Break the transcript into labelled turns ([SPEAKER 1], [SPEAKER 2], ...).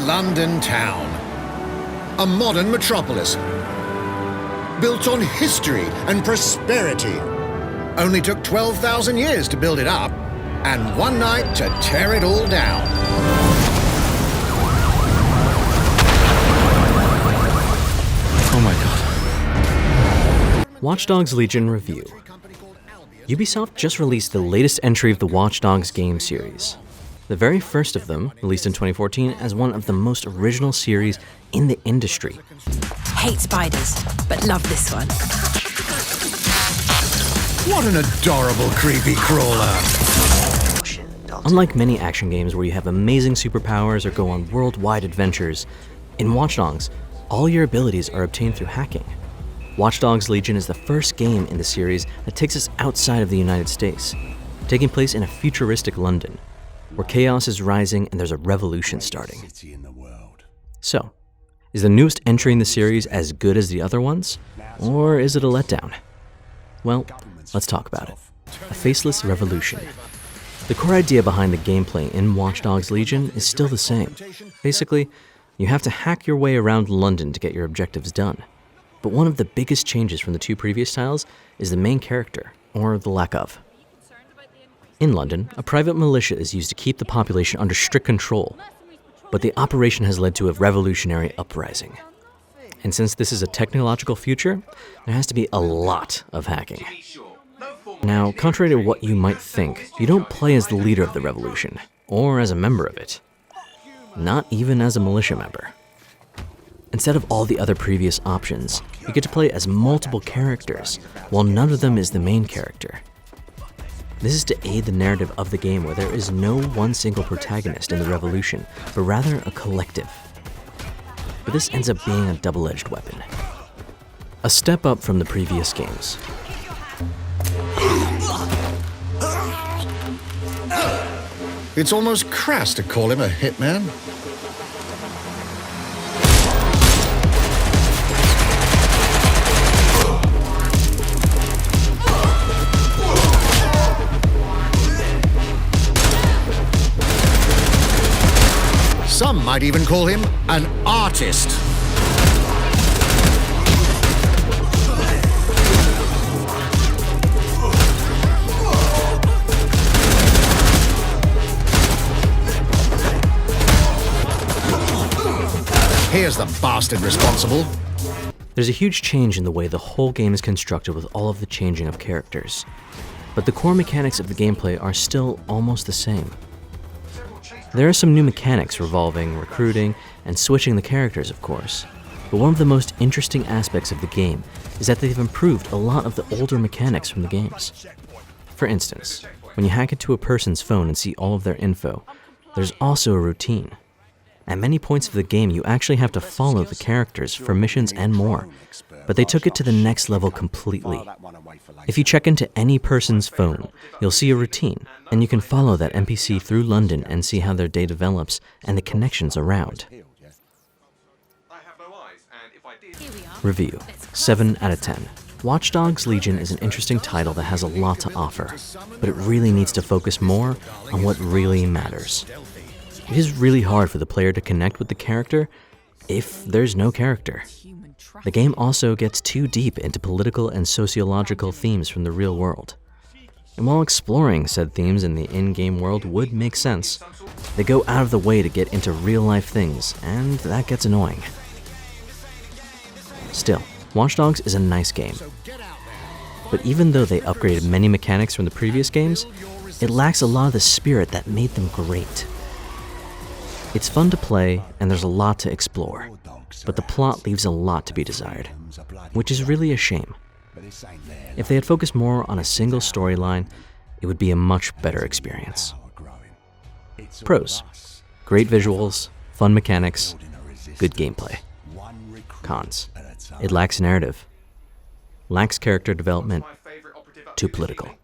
[SPEAKER 1] London town. A modern metropolis, built on history and prosperity. Only took 12,000 years to build it up, and one night to tear it all down.
[SPEAKER 2] Oh my god. Watch Dogs Legion Review. Ubisoft just released the latest entry of the Watch Dogs game series. The very first of them, released in 2014 as one of the most original series in the industry.
[SPEAKER 3] Hate spiders, but love this one.
[SPEAKER 1] What an adorable creepy crawler.
[SPEAKER 2] Unlike many action games where you have amazing superpowers or go on worldwide adventures, in Watch Dogs, all your abilities are obtained through hacking. Watch Dogs Legion is the first game in the series that takes us outside of the United States, taking place in a futuristic London, where chaos is rising and there's a revolution starting. So, is the newest entry in the series as good as the other ones, or is it a letdown? Well, let's talk about it. A faceless revolution. The core idea behind the gameplay in Watch Dogs Legion is still the same. Basically, you have to hack your way around London to get your objectives done. But one of the biggest changes from the two previous titles is the main character, or the lack of. In London, a private militia is used to keep the population under strict control, but the operation has led to a revolutionary uprising. And since this is a technological future, there has to be a lot of hacking. Now, contrary to what you might think, you don't play as the leader of the revolution, or as a member of it. Not even as a militia member. Instead of all the other previous options, you get to play as multiple characters, while none of them is the main character. This is to aid the narrative of the game where there is no one single protagonist in the revolution, but rather a collective. But this ends up being a double-edged weapon. A step up from the previous games.
[SPEAKER 1] It's almost crass to call him a hitman. Some might even call him an artist. Here's the bastard responsible.
[SPEAKER 2] There's a huge change in the way the whole game is constructed with all of the changing of characters. But the core mechanics of the gameplay are still almost the same. There are some new mechanics revolving recruiting and switching the characters, of course. But one of the most interesting aspects of the game is that they've improved a lot of the older mechanics from the games. For instance, when you hack into a person's phone and see all of their info, there's also a routine. At many points of the game, you actually have to follow the characters for missions and more, but they took it to the next level completely. If you check into any person's phone, you'll see a routine, and you can follow that NPC through London and see how their day develops and the connections around. Review: 7 out of 10. Watch Dogs Legion is an interesting title that has a lot to offer, but it really needs to focus more on what really matters. It is really hard for the player to connect with the character if there's no character. The game also gets too deep into political and sociological themes from the real world. And while exploring said themes in the in-game world would make sense, they go out of the way to get into real-life things, and that gets annoying. Still, Watch Dogs is a nice game. But even though they upgraded many mechanics from the previous games, it lacks a lot of the spirit that made them great. It's fun to play, and there's a lot to explore, but the plot leaves a lot to be desired, which is really a shame. If they had focused more on a single storyline, it would be a much better experience. Pros: great visuals, fun mechanics, good gameplay. Cons: it lacks narrative, lacks character development, too political.